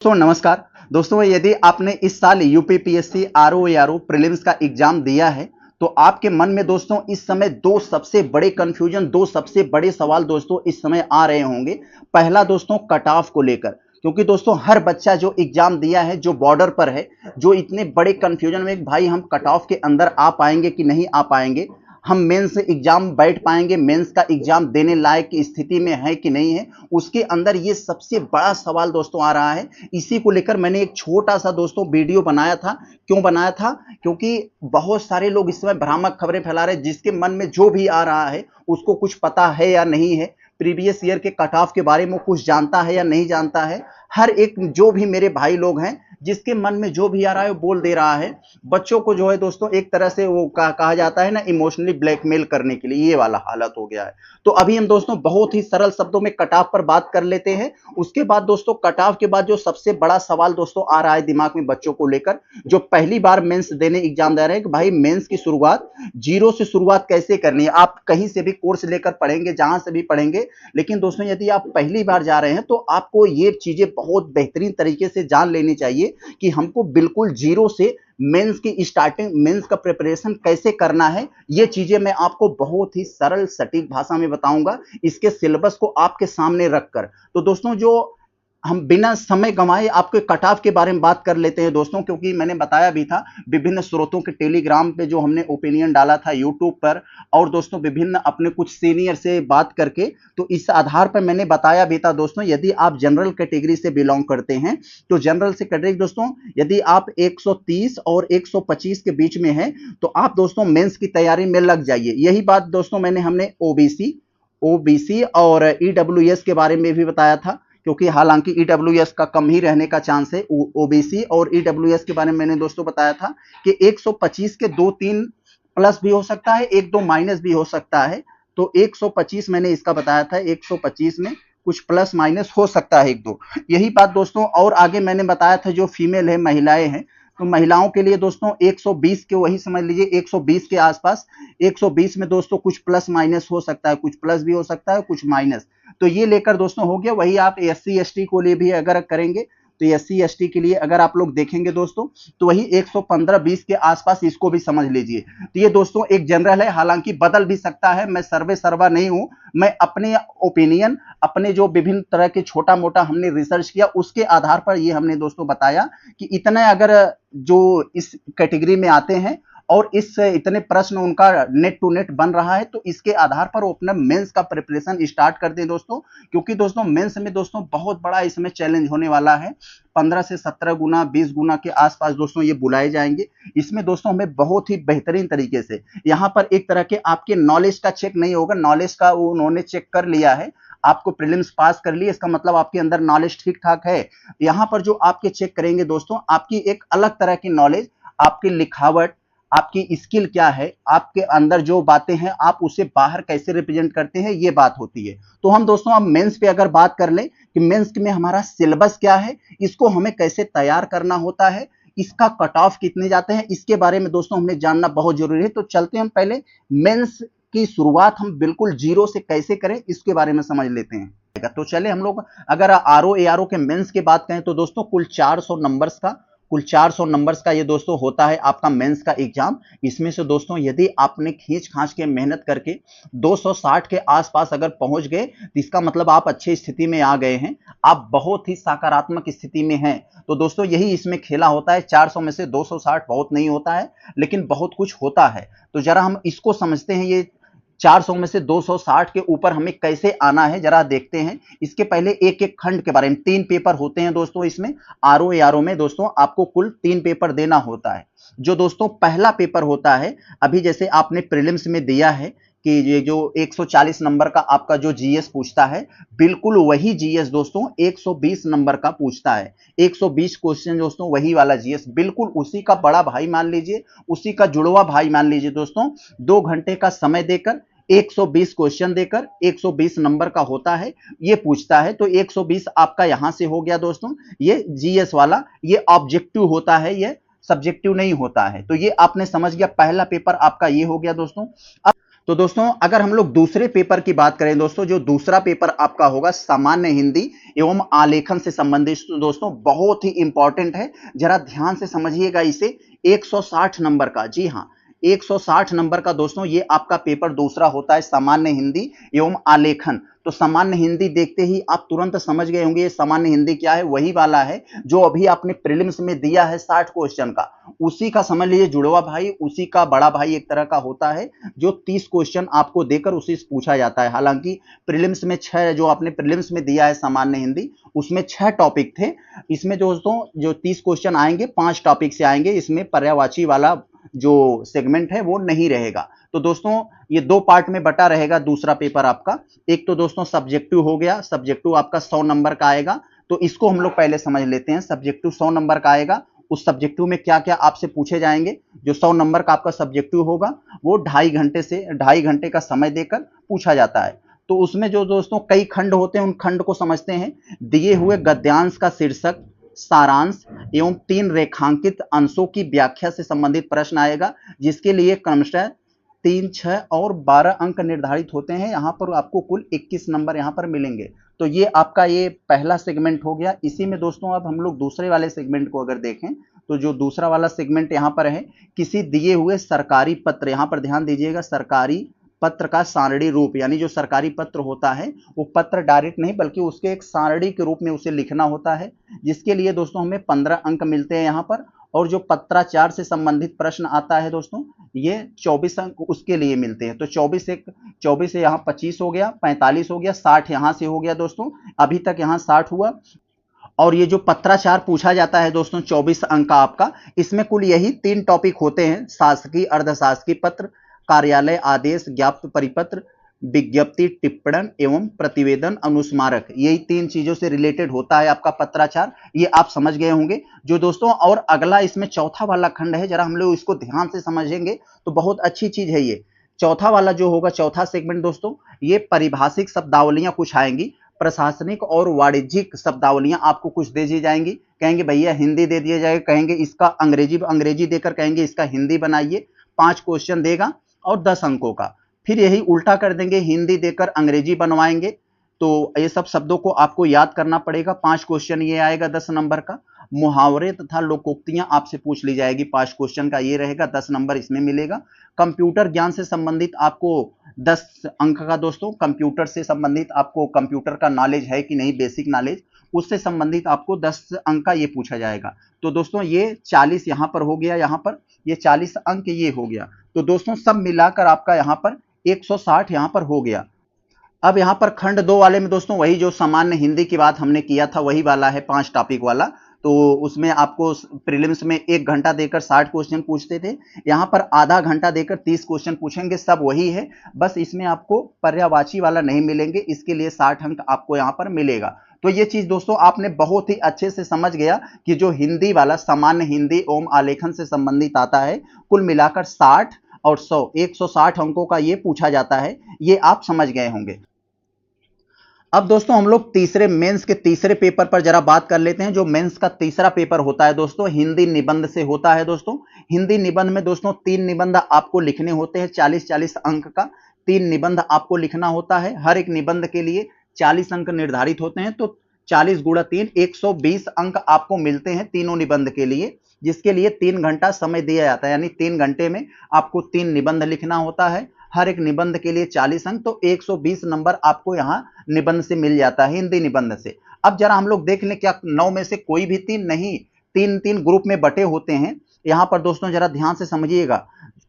दोस्तों नमस्कार। दोस्तों यदि आपने इस साल यूपीपीएससी आरओ प्रीलिम्स का एग्जाम दिया है तो आपके मन में दोस्तों इस समय दो सबसे बड़े कंफ्यूजन, दो सबसे बड़े सवाल दोस्तों इस समय आ रहे होंगे। पहला दोस्तों कट ऑफ को लेकर, क्योंकि दोस्तों हर बच्चा जो एग्जाम दिया है, जो बॉर्डर पर है, जो इतने बड़े कंफ्यूजन में भाई हम कट ऑफ के अंदर आ पाएंगे कि नहीं आ पाएंगे, हम मेंस एग्जाम बैठ पाएंगे, मेंस का एग्जाम देने लायक की स्थिति में है कि नहीं है, उसके अंदर ये सबसे बड़ा सवाल दोस्तों आ रहा है। इसी को लेकर मैंने एक छोटा सा दोस्तों वीडियो बनाया था। क्यों बनाया था? क्योंकि बहुत सारे लोग इस समय भ्रामक खबरें फैला रहे हैं, जिसके मन में जो भी आ रहा है उसको कुछ पता है या नहीं है, प्रीवियस ईयर के कट ऑफ के बारे में कुछ जानता है या नहीं जानता है। हर एक जो भी मेरे भाई लोग हैं, जिसके मन में जो भी आ रहा है वो बोल दे रहा है। बच्चों को जो है दोस्तों एक तरह से वो कहा जाता है ना, इमोशनली ब्लैकमेल करने के लिए ये वाला हालत हो गया है। तो अभी हम दोस्तों बहुत ही सरल शब्दों में कट ऑफ पर बात कर लेते हैं। उसके बाद दोस्तों कट ऑफ के बाद जो सबसे बड़ा सवाल दोस्तों आ रहा है दिमाग में बच्चों को लेकर, जो पहली बार मेंस देने एग्जाम दे रहे हैं, कि भाई मेंस की शुरुआत जीरो से शुरुआत कैसे करनी है। आप कहीं से भी कोर्स लेकर पढ़ेंगे, जहां से भी पढ़ेंगे, लेकिन दोस्तों यदि आप पहली बार जा रहे हैं तो आपको ये चीजें बहुत बेहतरीन तरीके से जान लेनी चाहिए कि हमको बिल्कुल जीरो से मेंस की स्टार्टिंग, मेंस का प्रिपरेशन कैसे करना है। ये चीजें मैं आपको बहुत ही सरल सटीक भाषा में बताऊंगा, इसके सिलेबस को आपके सामने रखकर। तो दोस्तों जो हम बिना समय गंवाए आपके कट ऑफ के बारे में बात कर लेते हैं दोस्तों, क्योंकि मैंने बताया भी था विभिन्न स्रोतों के टेलीग्राम पे जो हमने ओपिनियन डाला था यूट्यूब पर, और दोस्तों विभिन्न अपने कुछ सीनियर से बात करके, तो इस आधार पर मैंने बताया भी था दोस्तों, यदि आप जनरल कैटेगरी से बिलोंग करते हैं तो जनरल से कैटेगरी दोस्तों यदि आप 130 और 125 के बीच में है तो आप दोस्तों मेंस की तैयारी में लग जाइए। यही बात दोस्तों हमने ओबीसी और ईडब्ल्यूएस के बारे में भी बताया था, क्योंकि हालांकि ईडब्ल्यूएस का कम ही रहने का चांस है। ओबीसी और ईडब्ल्यूएस के बारे में मैंने दोस्तों बताया था कि 125 के 2-3 प्लस भी हो सकता है, 1-2 माइनस भी हो सकता है। तो 125 मैंने इसका बताया था, 125 में कुछ प्लस माइनस हो सकता है 1-2। यही बात दोस्तों, और आगे मैंने बताया था जो फीमेल है, महिलाएं हैं, तो महिलाओं के लिए दोस्तों 120 के, वही समझ लीजिए 120 के आसपास, 120 में दोस्तों कुछ प्लस माइनस हो सकता है, कुछ प्लस भी हो सकता है, कुछ माइनस। तो ये लेकर दोस्तों हो गया। वही आप एससी एसटी को लिए भी अगर करेंगे तो एससी एसटी के लिए अगर आप लोग देखेंगे दोस्तों तो वही 115-20 के आसपास, इसको भी समझ लीजिए। तो ये दोस्तों एक जनरल है, हालांकि बदल भी सकता है, मैं सर्वे सर्वा नहीं हूं, मैं अपने ओपिनियन, अपने जो विभिन्न तरह के छोटा मोटा हमने रिसर्च किया उसके आधार पर ये हमने दोस्तों बताया कि इतने अगर जो इस कैटेगरी में आते हैं और इस इतने प्रश्न उनका नेट टू नेट बन रहा है, तो इसके आधार पर वो अपना मेंस का प्रिपरेशन स्टार्ट कर दें दोस्तों। क्योंकि दोस्तों मेंस में दोस्तों बहुत बड़ा इसमें चैलेंज होने वाला है। 15 से 17 गुना, 20 गुना के आसपास दोस्तों ये बुलाए जाएंगे। इसमें दोस्तों हमें बहुत ही बेहतरीन तरीके से यहाँ पर एक तरह के आपके नॉलेज का चेक नहीं होगा, नॉलेज का वो उन्होंने चेक कर लिया है, आपको प्रीलिम्स पास कर लिए, इसका मतलब आपके अंदर नॉलेज ठीक ठाक है। यहाँ पर जो आपके चेक करेंगे दोस्तों, आपकी एक अलग तरह की नॉलेज, आपकी लिखावट, आपकी स्किल क्या है, आपके अंदर जो बातें हैं आप उसे बाहर कैसे रिप्रेजेंट करते हैं, ये बात होती है। तो हम दोस्तों अब मेंस पे अगर बात कर लें कि मेंस में हमारा सिलेबस क्या है, इसको हमें कैसे तैयार करना होता है, इसका कट ऑफ कितने जाते हैं, इसके बारे में दोस्तों हमें जानना बहुत जरूरी है। तो चलते हम पहले मेंस की शुरुआत हम बिल्कुल जीरो से कैसे करें, इसके बारे में समझ लेते हैं। तो चले हम लोग अगर आरओ के मेंस की बात करें तो दोस्तों कुल 400 नंबर्स का ये दोस्तों होता है आपका मेंस का एग्जाम। इसमें से दोस्तों यदि आपने खींच खांच के मेहनत करके 260 के आसपास अगर पहुंच गए तो इसका मतलब आप अच्छी स्थिति में आ गए हैं, आप बहुत ही सकारात्मक स्थिति में हैं। तो दोस्तों यही इसमें खेला होता है। 400 में से 260 बहुत नहीं होता है, लेकिन बहुत कुछ होता है। तो जरा हम इसको समझते हैं, ये 400 में से 260 के ऊपर हमें कैसे आना है जरा देखते हैं। इसके पहले एक एक खंड के बारे में, 3 पेपर होते हैं दोस्तों इसमें, आरओ में दोस्तों आपको कुल 3 पेपर देना होता है। जो दोस्तों पहला पेपर होता है, अभी जैसे आपने प्रीलिम्स में दिया है कि ये जो 140 नंबर का आपका जो जीएस पूछता है, बिल्कुल वही जीएस दोस्तों 120 नंबर का पूछता है। 120 क्वेश्चन दोस्तों वही वाला जीएस, बिल्कुल उसी का बड़ा भाई मान लीजिए, उसी का जुड़वा भाई मान लीजिए दोस्तों। 2 घंटे का समय देकर 120 क्वेश्चन देकर 120 नंबर का होता है, ये पूछता है। तो 120 आपका यहां से हो गया दोस्तों, ये जीएस वाला, ये ऑब्जेक्टिव होता है, ये सब्जेक्टिव नहीं होता है। तो ये आपने समझ गया, पहला पेपर आपका ये हो गया दोस्तों। तो दोस्तों अगर हम लोग दूसरे पेपर की बात करें दोस्तों, जो दूसरा पेपर आपका होगा सामान्य हिंदी एवं आलेखन से संबंधित, तो दोस्तों बहुत ही इंपॉर्टेंट है, जरा ध्यान से समझिएगा इसे। 160 नंबर का, जी हाँ 160 नंबर का दोस्तों ये आपका पेपर दूसरा होता है, सामान्य हिंदी एवं आलेखन। तो सामान्य हिंदी देखते ही आप तुरंत समझ गए होंगे ये सामान्य हिंदी क्या है, वही वाला है जो अभी आपने प्रीलिम्स में दिया है 60 क्वेश्चन का, उसी का समझ लीजिए जुड़वा भाई, उसी का बड़ा भाई एक तरह का होता है, जो 30 क्वेश्चन आपको देकर उसी से पूछा जाता है। हालांकि प्रीलिम्स में 6, जो आपने प्रीलिम्स में दिया है सामान्य हिंदी, उसमें 6 टॉपिक थे। इसमें दोस्तों जो 30 क्वेश्चन आएंगे 5 टॉपिक से आएंगे, इसमें पर्यायवाची वाला जो सेगमेंट है वो नहीं रहेगा। तो दोस्तों ये 2 पार्ट में बटा रहेगा दूसरा पेपर आपका। एक तो दोस्तों सब्जेक्टिव हो गया, सब्जेक्टिव आपका 100 नंबर का आएगा, तो इसको हम लोग पहले समझ लेते हैं। सब्जेक्टिव 100 नंबर का आएगा, उस सब्जेक्टिव में क्या क्या आपसे पूछे जाएंगे। जो 100 नंबर का आपका सब्जेक्टिव होगा वो 2.5 घंटे का समय देकर पूछा जाता है। तो उसमें जो दोस्तों कई खंड होते हैं, उन खंड को समझते हैं। दिए हुए गद्यांश का शीर्षक, सारांश एवं 3 रेखांकित अंशों की व्याख्या से संबंधित प्रश्न आएगा, जिसके लिए क्रमशः 3, 6 और 12 अंक निर्धारित होते हैं। यहाँ पर आपको कुल 21 नंबर यहाँ पर मिलेंगे। तो ये आपका ये पहला सेगमेंट हो गया। इसी में दोस्तों अब हम लोग दूसरे वाले सेगमेंट को अगर देखें, तो जो दूसरा वाला सेगमेंट यहाँ पर है, किसी दिए हुए सरकारी पत्र, यहाँ पर ध्यान दीजिएगा, सरकारी पत्र का सारणी रूप, यानी जो सरकारी पत्र होता है वो पत्र डायरेक्ट नहीं बल्कि उसके एक सारणी के रूप में उसे लिखना होता है, जिसके लिए दोस्तों हमें 15 अंक मिलते हैं यहाँ पर। और जो पत्राचार से संबंधित प्रश्न आता है दोस्तों, ये 24 अंक उसके लिए मिलते हैं। तो 24 से यहाँ 25 हो गया, 45 हो गया, 60 यहाँ से हो गया दोस्तों, अभी तक यहाँ 60 हुआ। और ये जो पत्राचार पूछा जाता है दोस्तों 24 अंक का आपका, इसमें कुल यही 3 टॉपिक होते हैं, शासकीय अर्धशासकीय पत्र, कार्यालय आदेश ज्ञाप्ति परिपत्र, विज्ञप्ति टिप्पण एवं प्रतिवेदन अनुस्मारक, यही 3 चीजों से रिलेटेड होता है आपका पत्राचार। ये आप समझ गए होंगे। जो दोस्तों और अगला इसमें चौथा वाला खंड है, जरा हम लोग इसको ध्यान से समझेंगे तो बहुत अच्छी चीज है ये। चौथा वाला जो होगा, चौथा सेगमेंट दोस्तों, ये परिभाषिक शब्दावलियां कुछ आएंगी, प्रशासनिक और वाणिज्यिक शब्दावलियां आपको कुछ दे दी जाएंगी। कहेंगे भैया हिंदी दे दिया जाएगा, कहेंगे इसका अंग्रेजी देकर कहेंगे इसका हिंदी बनाइए, 5 क्वेश्चन देगा और 10 अंकों का। फिर यही उल्टा कर देंगे, हिंदी देकर अंग्रेजी बनवाएंगे। तो ये सब शब्दों को आपको याद करना पड़ेगा। 5 क्वेश्चन ये आएगा 10 नंबर का। मुहावरे तथा लोकोक्तियां आपसे पूछ ली जाएगी, 5 क्वेश्चन का ये रहेगा, 10 नंबर इसमें मिलेगा। कंप्यूटर ज्ञान से संबंधित आपको 10 अंक का दोस्तों, कंप्यूटर से संबंधित आपको कंप्यूटर का नॉलेज है कि नहीं, बेसिक नॉलेज, उससे संबंधित आपको 10 अंक का ये पूछा जाएगा। तो दोस्तों ये 40 यहां पर हो गया, यहां पर ये 40 अंक ये हो गया। तो दोस्तों सब मिलाकर आपका यहां पर 160 यहां पर हो गया। अब यहां पर खंड 2 वाले में दोस्तों वही जो सामान्य हिंदी की बात हमने किया था वही वाला है, 5 टॉपिक वाला। तो उसमें आपको प्रीलिम्स में 1 घंटा देकर 60 क्वेश्चन पूछते थे, यहां पर आधा घंटा देकर 30 क्वेश्चन पूछेंगे, सब वही है, बस इसमें आपको पर्यायवाची वाला नहीं मिलेंगे, इसके लिए 60 अंक आपको यहां पर मिलेगा। तो ये चीज दोस्तों आपने बहुत ही अच्छे से समझ गया कि जो हिंदी वाला सामान्य हिंदी एवं आलेखन से संबंधित आता है, कुल मिलाकर 60 और 100, 160 अंकों का ये पूछा जाता है, ये आप समझ गए होंगे। अब दोस्तों हम लोग तीसरे मेंस के तीसरे पेपर पर जरा बात कर लेते हैं। जो मेंस का तीसरा पेपर होता है दोस्तों, हिंदी निबंध से होता है दोस्तों। हिंदी निबंध में दोस्तों 3 निबंध आपको लिखने होते हैं, 40-40 अंक का 3 निबंध आपको लिखना होता है। हर एक निबंध के लिए 40 अंक निर्धारित होते हैं, तो 40 गुणा 3 120 अंक आपको मिलते हैं तीनों निबंध के लिए, जिसके लिए 3 घंटा समय दिया जाता है, यानी 3 घंटे में आपको 3 निबंध लिखना होता है। हर एक निबंध के लिए 40 अंक, तो 120 नंबर आपको यहां निबंध से मिल जाता है, हिंदी निबंध से। अब जरा हम लोग देख लें, क्या 9 में से कोई भी 3 नहीं, 3-3 ग्रुप में बटे होते हैं। यहां पर दोस्तों जरा ध्यान से समझिएगा,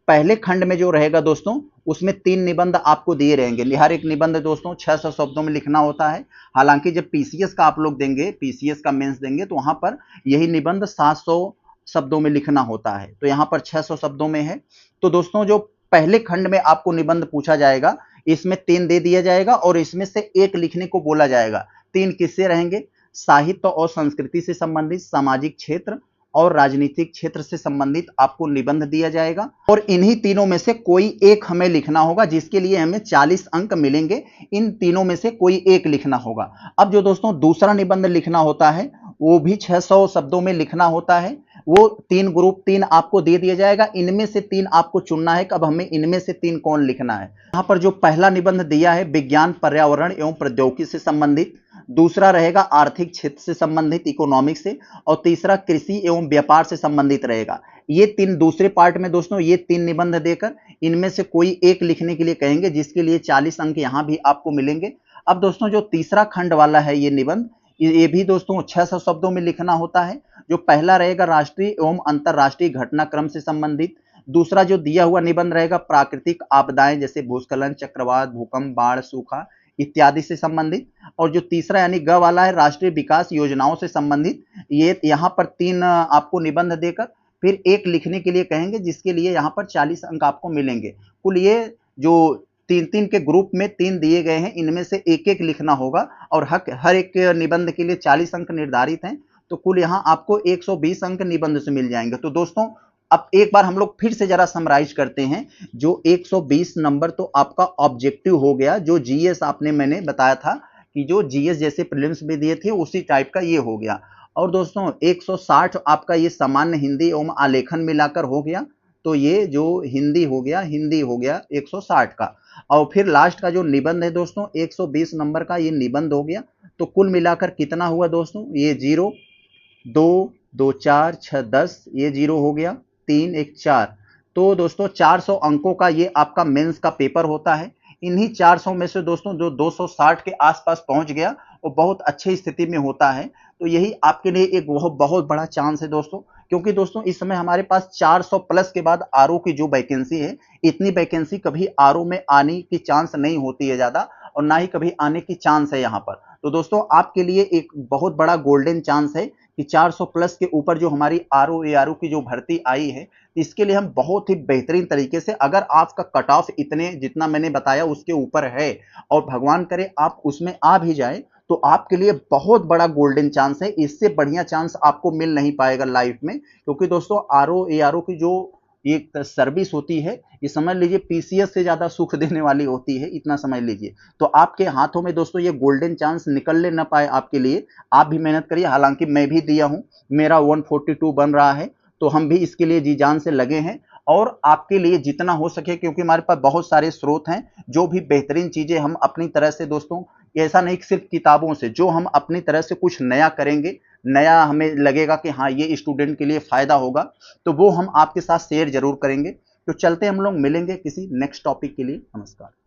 पहले खंड में जो रहेगा दोस्तों उसमें 3 निबंध आपको दिए रहेंगे। हर एक निबंध दोस्तों 600 शब्दों में लिखना होता है। हालांकि जब पीसीएस का आप लोग देंगे, पीसीएस का मेंस देंगे, तो वहां पर यही निबंध 700 शब्दों में लिखना होता है, तो यहां पर 600 शब्दों में है। तो दोस्तों जो पहले खंड में आपको निबंध पूछा जाएगा, इसमें 3 दे दिया जाएगा और इसमें से 1 लिखने को बोला जाएगा। 3 किससे रहेंगे? साहित्य और संस्कृति से संबंधित, सामाजिक क्षेत्र और राजनीतिक क्षेत्र से संबंधित आपको निबंध दिया जाएगा, और इन्हीं तीनों में से कोई एक हमें लिखना होगा, जिसके लिए हमें 40 अंक मिलेंगे। इन तीनों में से कोई एक लिखना होगा। अब जो दोस्तों दूसरा निबंध लिखना होता है वो भी 600 शब्दों में लिखना होता है, वो 3 ग्रुप 3 आपको दे दिया जाएगा, इनमें से 3 आपको चुनना है कि अब हमें इनमें से 3 कौन लिखना है। यहाँ पर जो पहला निबंध दिया है विज्ञान पर्यावरण एवं प्रौद्योगिकी से संबंधित, दूसरा रहेगा आर्थिक क्षेत्र से संबंधित इकोनॉमिक से, और तीसरा कृषि एवं व्यापार से संबंधित रहेगा। ये 3 दूसरे पार्ट में दोस्तों ये 3 निबंध देकर इनमें से कोई एक लिखने के लिए कहेंगे, जिसके लिए 40 अंक यहाँ भी आपको मिलेंगे। अब दोस्तों जो तीसरा खंड वाला है ये निबंध, ये भी दोस्तों 600 शब्दों में लिखना होता है। जो पहला रहेगा राष्ट्रीय एवं अंतरराष्ट्रीय घटनाक्रम से संबंधित, दूसरा जो दिया हुआ निबंध रहेगा प्राकृतिक आपदाएं जैसे भूस्खलन, चक्रवात, भूकंप, बाढ़, सूखा इत्यादि से संबंधित, और जो तीसरा यानी ग वाला है राष्ट्रीय विकास योजनाओं से संबंधित। ये यहाँ पर 3 आपको निबंध देकर फिर एक लिखने के लिए कहेंगे, जिसके लिए यहाँ पर 40 अंक आपको मिलेंगे। कुल ये जो 3-3 के ग्रुप में 3 दिए गए हैं, इनमें से एक-एक लिखना होगा और हर एक निबंध के लिए 40 अंक निर्धारित हैं, तो कुल यहाँ आपको 120 अंक निबंध से मिल जाएंगे। तो दोस्तों अब एक बार हम लोग फिर से जरा समराइज करते हैं। जो 120 नंबर तो आपका ऑब्जेक्टिव हो गया, जो जीएस आपने मैंने बताया था कि जो जीएस जैसे प्रीलिम्स में दिए थे उसी टाइप का ये हो गया। और दोस्तों 160 आपका ये सामान्य हिंदी एवं आलेखन मिलाकर हो गया, तो ये जो हिंदी हो गया 160 का। और फिर लास्ट का जो निबंध है दोस्तों 120 नंबर का ये निबंध हो गया। तो कुल मिलाकर कितना हुआ दोस्तों, ये 0 2 2 4 6 10, ये 0 हो गया, 3 1 4। तो दोस्तों 400 अंकों का ये आपका मेंस का पेपर होता है। इन्हीं 400 में से दोस्तों जो 260 के आसपास पहुंच गया वो बहुत अच्छी स्थिति में होता है। तो यही आपके लिए एक बहुत बड़ा चांस है दोस्तों, क्योंकि दोस्तों इस समय हमारे पास 400 प्लस के बाद आरओ की जो वैकेंसी है, इतनी वैकेंसी कभी आरओ में आने की चांस नहीं होती है ज्यादा, और ना ही कभी आने की चांस है यहाँ पर। तो दोस्तों आपके लिए एक बहुत बड़ा गोल्डन चांस है कि 400 प्लस के ऊपर जो हमारी आरओ एआरओ की जो भर्ती आई है, इसके लिए हम बहुत ही बेहतरीन तरीके से, अगर आपका कट ऑफ इतने जितना मैंने बताया उसके ऊपर है और भगवान करे आप उसमें आ भी जाए, तो आपके लिए बहुत बड़ा गोल्डन चांस है। इससे बढ़िया चांस आपको मिल नहीं पाएगा लाइफ में, क्योंकि दोस्तों आरओ एआरओ की जो एक सर्विस होती है, ये समझ लीजिए पीसीएस से ज्यादा सुख देने वाली होती है, इतना समझ लीजिए। तो आपके हाथों में दोस्तों ये गोल्डन चांस निकलने ना पाए आपके लिए, आप भी मेहनत करिए। हालांकि मैं भी दिया हूं, मेरा 142 बन रहा है, तो हम भी इसके लिए जी जान से लगे हैं, और आपके लिए जितना हो सके, क्योंकि हमारे पास बहुत सारे स्रोत हैं, जो भी बेहतरीन चीजें हम अपनी तरह से दोस्तों, ऐसा नहीं कि सिर्फ किताबों से, जो हम अपनी तरह से कुछ नया करेंगे, नया हमें लगेगा कि हाँ ये स्टूडेंट के लिए फायदा होगा, तो वो हम आपके साथ शेयर जरूर करेंगे। तो चलते हम लोग मिलेंगे किसी नेक्स्ट टॉपिक के लिए। नमस्कार।